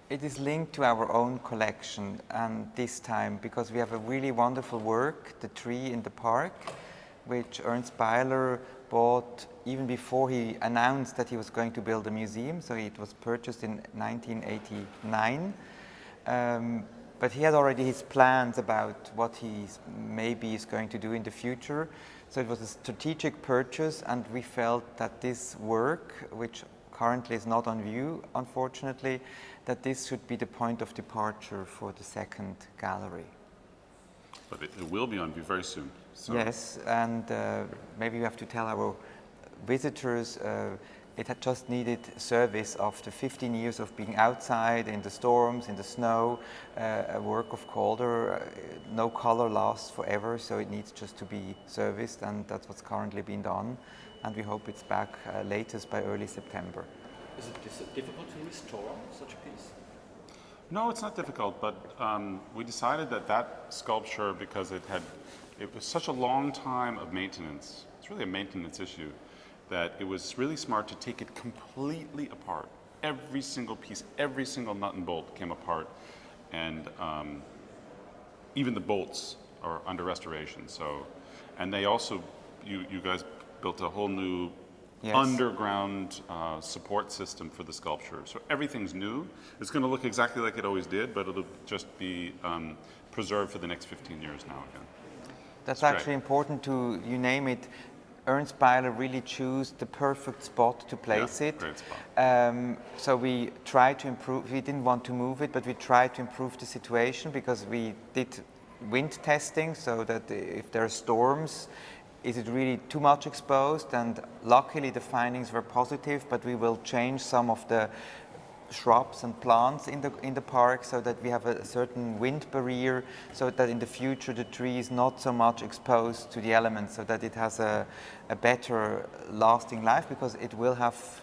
It is linked to our own collection, and this time because we have a really wonderful work, The Tree in the Park, which Ernst Beyeler bought even before he announced that he was going to build a museum. So it was purchased in 1989. But he had already his plans about what he maybe is going to do in the future. So it was a strategic purchase, and we felt that this work, which currently is not on view, unfortunately, that this should be the point of departure for the second gallery. But it will be on view very soon. So. Yes, and maybe we have to tell our visitors it had just needed service after 15 years of being outside in the storms, in the snow. A work of Calder, no color lasts forever, so it needs just to be serviced, and that's what's currently being done. And we hope it's back latest by early September. Is it difficult to restore such a piece? No, it's not difficult, but we decided that sculpture, because it was such a long time of maintenance, it's really a maintenance issue, that it was really smart to take it completely apart. Every single piece, every single nut and bolt came apart, and even the bolts are under restoration. So, and they also, you guys built a whole new underground support system for the sculpture. So everything's new. It's going to look exactly like it always did, but it'll just be preserved for the next 15 years now again. That's actually important to, you name it, Ernst Beyeler really chose the perfect spot to place it. Great spot. So we tried to improve, we didn't want to move it, but we tried to improve the situation because we did wind testing so that if there are storms, is it really too much exposed? And luckily the findings were positive, but we will change some of the shrubs and plants in the park so that we have a certain wind barrier, so that in the future the tree is not so much exposed to the elements, so that it has a better lasting life, because it will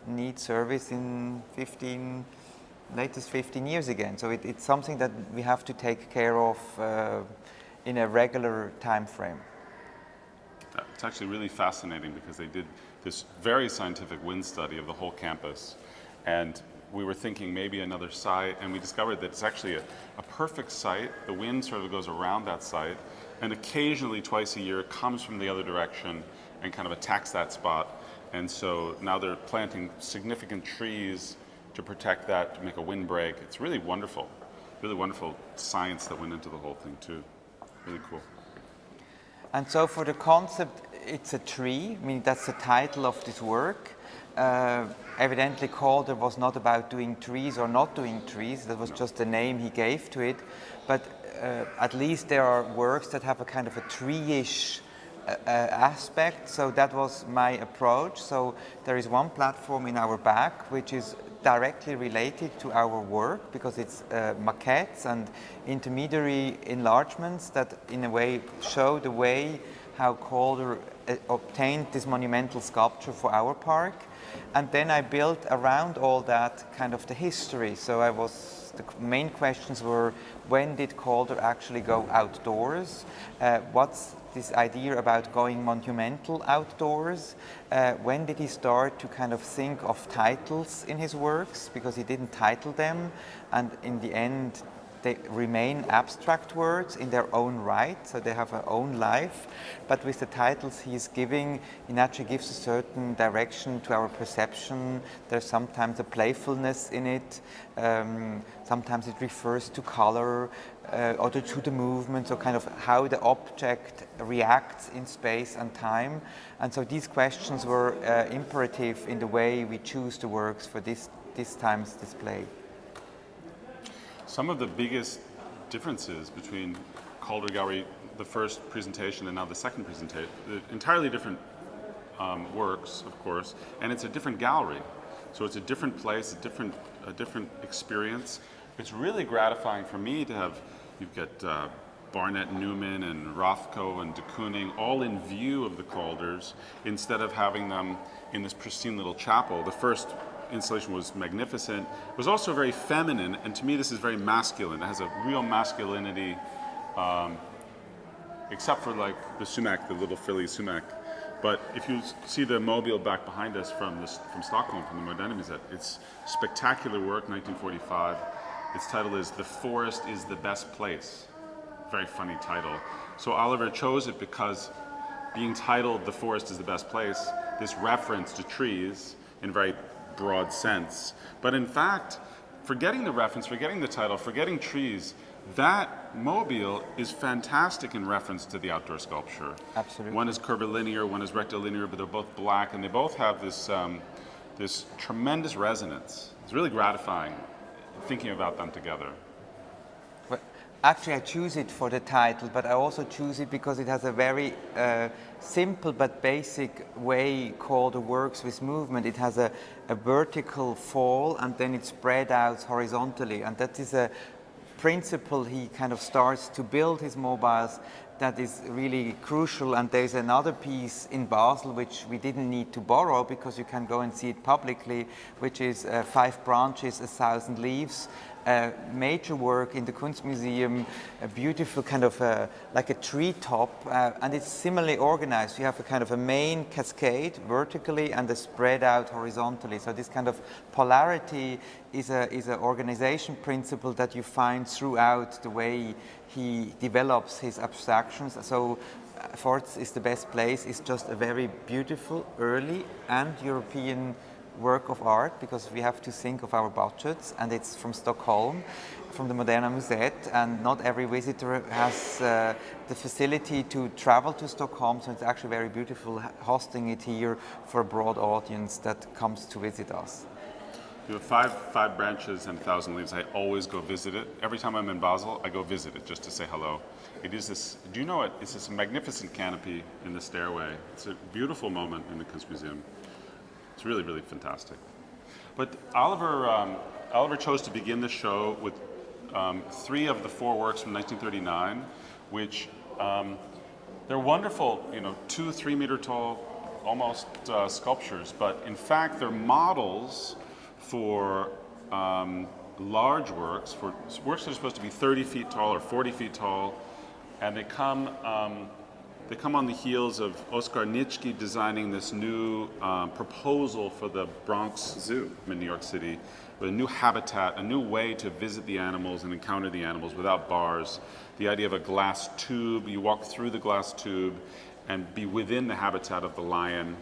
need service in latest 15 years again. So it's something that we have to take care of in a regular time frame. It's actually really fascinating because they did this very scientific wind study of the whole campus, and we were thinking maybe another site, and we discovered that it's actually a perfect site. The wind sort of goes around that site, and occasionally twice a year it comes from the other direction and kind of attacks that spot. And so now they're planting significant trees to protect that, to make a windbreak. It's really wonderful science that went into the whole thing too. Really cool. And so for the concept, it's a tree. I mean, that's the title of this work. Evidently Calder was not about doing trees or not doing trees, that was just the name he gave to it, but at least there are works that have a kind of a tree-ish aspect, so that was my approach. So there is one platform in our back which is directly related to our work because it's maquettes and intermediary enlargements that in a way show the way how Calder obtained this monumental sculpture for our park. And then I built around all that kind of the history. So the main questions were, when did Calder actually go outdoors? What's this idea about going monumental outdoors? When did he start to kind of think of titles in his works? Because he didn't title them, and in the end they remain abstract words in their own right, so they have their own life. But with the titles he's giving, he naturally gives a certain direction to our perception. There's sometimes a playfulness in it. Sometimes it refers to color or to the movement, so kind of how the object reacts in space and time. And so these questions were imperative in the way we choose the works for this time's display. Some of the biggest differences between Calder Gallery, the first presentation, and now the second presentation, entirely different works, of course, and it's a different gallery. So it's a different place, a different experience. It's really gratifying for me to have, you've got Barnett Newman and Rothko and de Kooning all in view of the Calders, instead of having them in this pristine little chapel. The first installation was magnificent. It was also very feminine, and to me this is very masculine. It has a real masculinity, except for like the sumac, the little frilly sumac. But if you see the mobile back behind us from Stockholm, from the Moderne Museet, it's spectacular work, 1945. Its title is "The Forest is the Best Place." Very funny title. So Oliver chose it because being titled "The Forest is the Best Place," this reference to trees in a very broad sense. But in fact, forgetting the reference, forgetting the title, forgetting trees, that mobile is fantastic in reference to the outdoor sculpture. Absolutely. One is curvilinear, one is rectilinear, but they're both black, and they both have this this tremendous resonance. It's really gratifying thinking about them together. Well, actually, I choose it for the title, but I also choose it because it has a very simple but basic way Calder works with movement. It has a vertical fall, and then it spread out horizontally, and that is a principle he kind of starts to build his mobiles that is really crucial. And there's another piece in Basel which we didn't need to borrow because you can go and see it publicly, which is 5 branches, 1,000 leaves, major work in the Kunstmuseum, a beautiful kind of like a tree top, and it's similarly organized. You have a kind of a main cascade vertically and a spread out horizontally. So this kind of polarity is an organization principle that you find throughout the way he develops his abstractions. So Forest is the Best Place is just a very beautiful, early and European work of art, because we have to think of our budgets, and it's from Stockholm, from the Moderna Museet, and not every visitor has the facility to travel to Stockholm, so it's actually very beautiful hosting it here for a broad audience that comes to visit us. You have five branches and 1,000 leaves. I always go visit it. Every time I'm in Basel, I go visit it just to say hello. It is this, do you know it? It's this magnificent canopy in the stairway. It's a beautiful moment in the Kunstmuseum. It's really, really fantastic. But Oliver chose to begin the show with 3 of the 4 works from 1939, which they're wonderful, 2-3 meter tall, almost sculptures. But in fact, they're models for large works, for works that are supposed to be 30 feet tall or 40 feet tall, and they come on the heels of Oskar Nitschke designing this new proposal for the Bronx Zoo in New York City, with a new habitat, a new way to visit the animals and encounter the animals without bars. The idea of a glass tube, you walk through the glass tube and be within the habitat of the lion,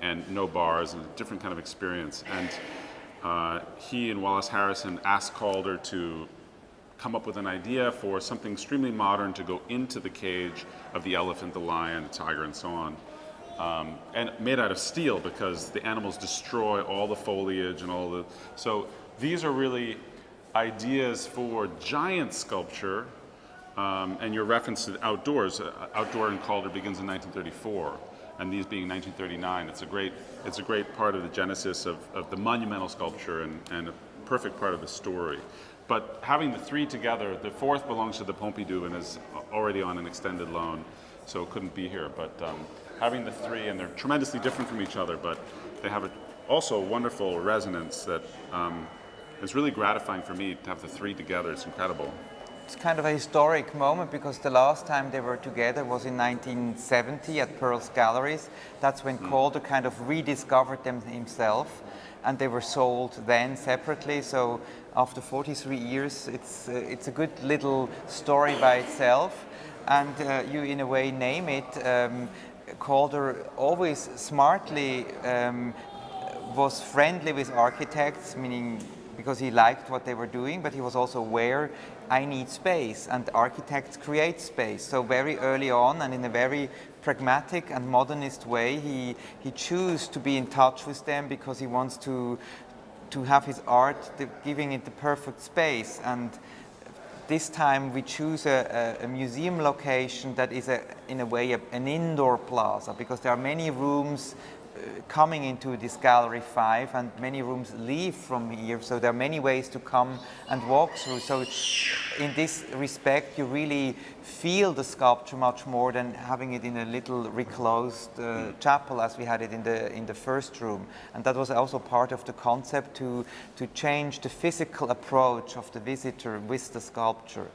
and no bars, and a different kind of experience. And he and Wallace Harrison asked Calder to come up with an idea for something extremely modern to go into the cage of the elephant, the lion, the tiger, and so on. And made out of steel, because the animals destroy all the foliage and all the... So these are really ideas for giant sculpture, and your reference to the outdoors. Outdoor in Calder begins in 1934, and these being 1939. It's a great part of the genesis of the monumental sculpture, and a perfect part of the story. But having the 3 together, the 4th belongs to the Pompidou and is already on an extended loan, so it couldn't be here. But having the 3, and they're tremendously different from each other, but they have also a wonderful resonance that is really gratifying for me to have the 3 together. It's incredible. It's kind of a historic moment, because the last time they were together was in 1970 at Pearl's Galleries. That's when Calder kind of rediscovered them himself, and they were sold then separately. So after 43 years, it's a good little story by itself. And you, in a way, name it. Calder always smartly was friendly with architects, meaning because he liked what they were doing, but he was also aware, I need space, and architects create space. So very early on, and in a very pragmatic and modernist way, he chose to be in touch with them, because he wants to have his art giving it the perfect space. And this time we choose a museum location that is in a way an indoor plaza, because there are many rooms coming into this Gallery 5, and many rooms leave from here, so there are many ways to come and walk through. So in this respect, you really feel the sculpture much more than having it in a little reclosed chapel, as we had it in the first room. And that was also part of the concept, to change the physical approach of the visitor with the sculpture.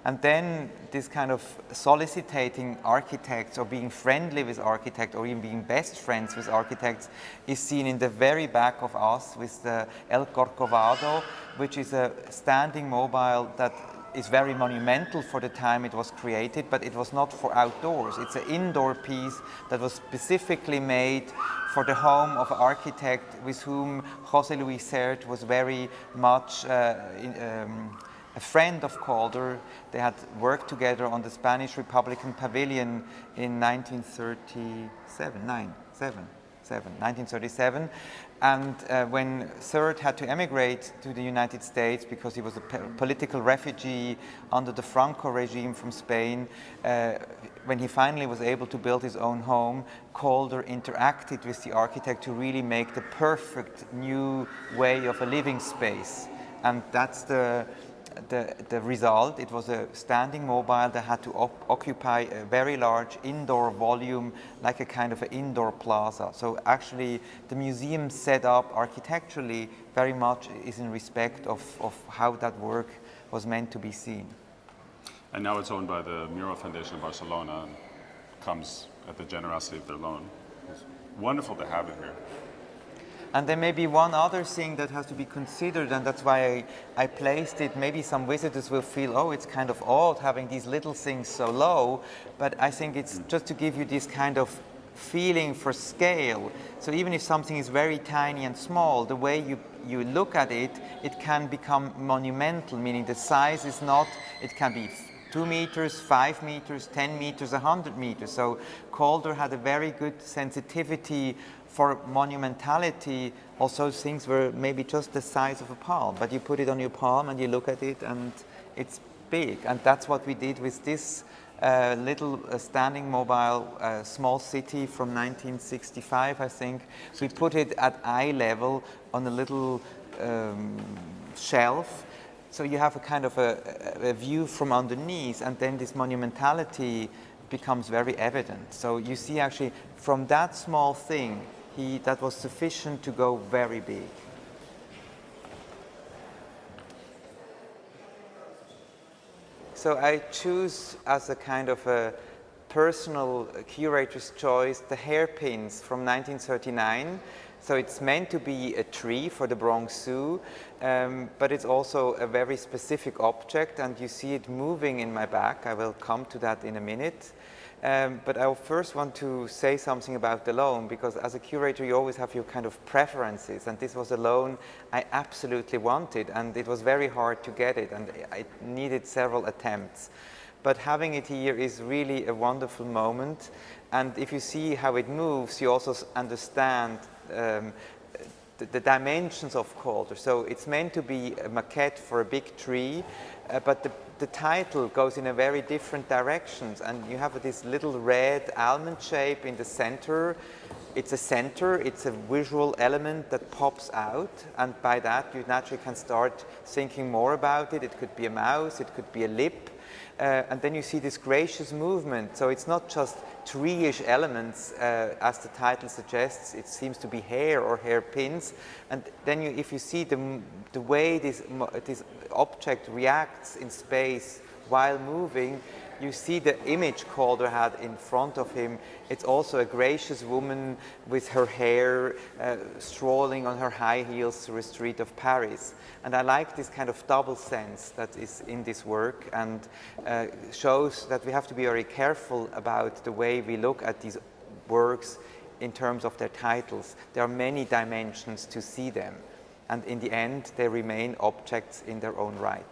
And then this kind of soliciting architects or being friendly with architects or even being best friends with architects is seen in the very back of us with the El Corcovado, which is a standing mobile that is very monumental for the time it was created, but it was not for outdoors. It's an indoor piece that was specifically made for the home of an architect with whom José Luis Sert was very much a friend of Calder. They had worked together on the Spanish Republican Pavilion in 1937. And when Sert had to emigrate to the United States because he was a political refugee under the Franco regime from Spain, when he finally was able to build his own home, Calder interacted with the architect to really make the perfect new way of a living space. And that's the result. It was a standing mobile that had to occupy a very large indoor volume, like a kind of an indoor plaza. So actually the museum set up architecturally very much is in respect of how that work was meant to be seen. And now it's owned by the Mural Foundation of Barcelona and comes at the generosity of their loan. It's wonderful to have it here. And there may be one other thing that has to be considered, and that's why I placed it. Maybe some visitors will feel, oh, it's kind of odd having these little things so low, but I think it's just to give you this kind of feeling for scale. So even if something is very tiny and small, the way you look at it, it can become monumental, meaning the size is not, it can be 2 meters, 5 meters, 10 meters, 100 meters. So Calder had a very good sensitivity for monumentality. Also things were maybe just the size of a palm, but you put it on your palm and you look at it and it's big. And that's what we did with this little standing mobile small city from 1965, I think. We put it at eye level on a little shelf. So you have a kind of a view from underneath, and then this monumentality becomes very evident. So you see actually from that small thing, that was sufficient to go very big. So I choose as a kind of a personal curator's choice the hairpins from 1939. So it's meant to be a tree for the Bronx Zoo, but it's also a very specific object, and you see it moving in my back. I will come to that in a minute. But I first want to say something about the loan, because as a curator you always have your kind of preferences, and this was a loan I absolutely wanted, and it was very hard to get it, and I needed several attempts. But having it here is really a wonderful moment, and if you see how it moves, you also understand the dimensions of Calder. So it's meant to be a maquette for a big tree, but the title goes in a very different directions, and you have this little red almond shape in the center. It's a center, it's a visual element that pops out, and by that you naturally can start thinking more about it. It could be a mouse, it could be a lip, and then you see this gracious movement. So it's not just tree-ish elements, as the title suggests. It seems to be hair or hairpins, and then if you see the way this object reacts in space while moving, you see the image Calder had in front of him. It's also a gracious woman with her hair strolling on her high heels through a street of Paris. And I like this kind of double sense that is in this work, and shows that we have to be very careful about the way we look at these works in terms of their titles. There are many dimensions to see them, and in the end they remain objects in their own right.